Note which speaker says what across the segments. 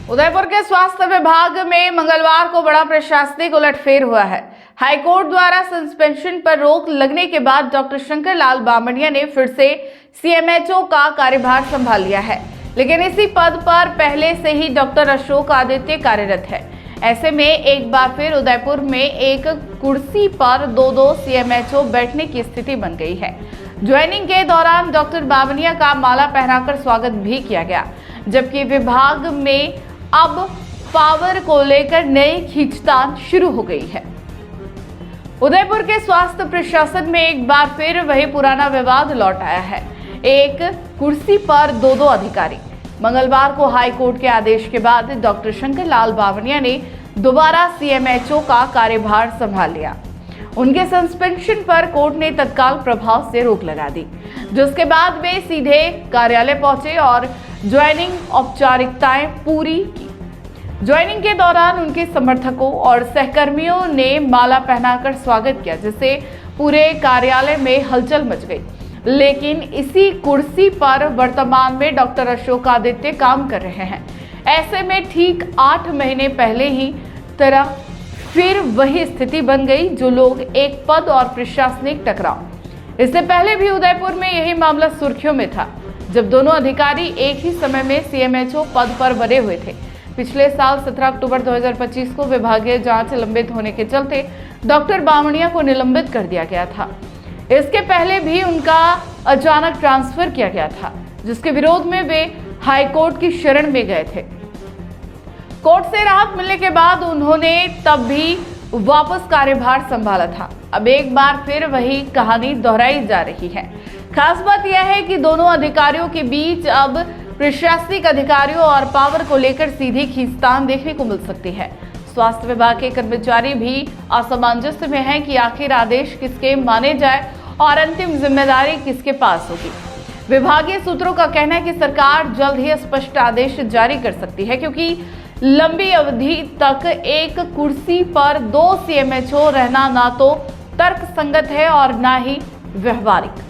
Speaker 1: उदयपुर के स्वास्थ्य विभाग में मंगलवार को बड़ा प्रशासनिक उलटफेर हुआ है। हाईकोर्ट द्वारा सस्पेंशन पर रोक लगने के बाद डॉक्टर शंकर लाल बामणिया ने फिर से सीएमएचओ का कार्यभार संभाल लिया है, लेकिन इसी पद पर पहले से ही डॉक्टर अशोक आदित्य कार्यरत है। ऐसे में एक बार फिर उदयपुर में एक कुर्सी पर दो सीएमएचओ बैठने की स्थिति बन गई है। ज्वाइनिंग के दौरान डॉक्टर बामणिया का माला पहनाकर स्वागत भी किया गया, जबकि विभाग में अब पावर को लेकर नई खींचतान शुरू हो गई है। उदयपुर के स्वास्थ्य प्रशासन में एक बार फिर वही पुराना विवाद लौट आया है। एक कुर्सी पर दो अधिकारी। मंगलवार को हाई कोर्ट के आदेश के बाद डॉक्टर शंकर लाल बामणिया ने दोबारा सीएमएचओ का कार्यभार संभाल लिया। उनके सस्पेंशन पर कोर्ट ने तत्काल प्रभाव से रोक लगा दी, जिसके बाद वे सीधे कार्यालय पहुंचे और ज्वाइनिंग औपचारिकताएं पूरी की। ज्वाइनिंग के दौरान उनके समर्थकों और सहकर्मियों ने माला पहनाकर स्वागत किया, जिससे पूरे कार्यालय में हलचल मच गई। लेकिन इसी कुर्सी पर वर्तमान में डॉक्टर अशोक आदित्य काम कर रहे हैं। ऐसे में ठीक 8 महीने पहले ही तरह फिर वही स्थिति बन गई, जो लोग एक पद और प्रशासनिक टकराव। इससे पहले भी उदयपुर में यही मामला सुर्खियों में था, जब दोनों अधिकारी एक ही समय में सीएमएचओ पद पर बने हुए थे। पिछले साल 17 अक्टूबर 2025 को विभागीय जांच लंबित होने के चलते डॉक्टर बामणिया को निलंबित कर दिया गया था। इसके पहले भी उनका अचानक ट्रांसफर किया गया था, जिसके विरोध में वे हाईकोर्ट की शरण में गए थे। कोर्ट से राहत मिलने के बाद उन्होंने तब भी वापस कार्यभार संभाला था। अब एक बार फिर वही कहानी दोहराई जा रही है। खास बात यह है कि दोनों अधिकारियों के बीच अब प्रशासनिक अधिकारियों और पावर को लेकर सीधी खींचतान देखने को मिल सकती है। स्वास्थ्य विभाग के कर्मचारी भी असमंजस में हैं कि आखिर आदेश किसके माने जाए और अंतिम जिम्मेदारी किसके पास होगी। विभागीय सूत्रों का कहना है कि सरकार जल्द ही स्पष्ट आदेश जारी कर सकती है, क्योंकि लंबी अवधि तक एक कुर्सी पर 2 सीएमएचओ रहना ना तो तर्कसंगत है और ना ही व्यवहारिक।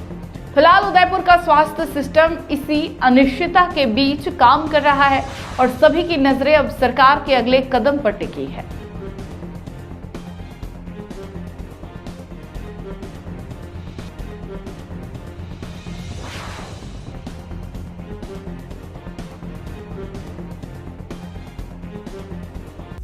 Speaker 1: फिलहाल उदयपुर का स्वास्थ्य सिस्टम इसी अनिश्चितता के बीच काम कर रहा है और सभी की नजरें अब सरकार के अगले कदम पर टिकी है।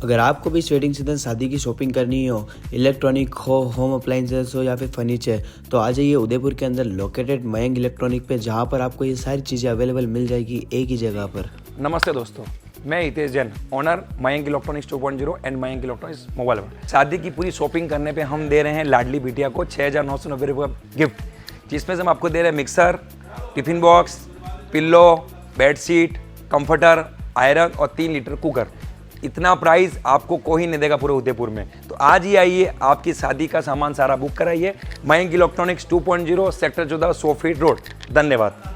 Speaker 2: अगर आपको भी इस वेडिंग सीजन शादी की शॉपिंग करनी हो, इलेक्ट्रॉनिक हो, होम अप्लाइंसेस हो या फिर फर्नीचर, तो आ जाइए उदयपुर के अंदर लोकेटेड मयंक इलेक्ट्रॉनिक पे, जहां पर आपको ये सारी चीज़ें अवेलेबल मिल जाएगी एक ही जगह पर।
Speaker 3: नमस्ते दोस्तों, मैं Hitesh Jain, owner Mayank electronics 2.0 and Mayank electronics mobile world. शादी की पूरी शॉपिंग करने पे हम दे रहे हैं लाडली बिटिया को 6,990 रुपये का गिफ्ट, जिसमें से हम आपको दे रहे हैं mixer, tiffin box, pillow, bedsheet, comforter, iron और 3 लीटर कुकर। इतना प्राइस आपको कोई नहीं देगा पूरे उदयपुर में। तो आज ही आइए, आपकी शादी का सामान सारा बुक कराइए। Mayank electronics 2.0 sector 14 100 feet road. धन्यवाद।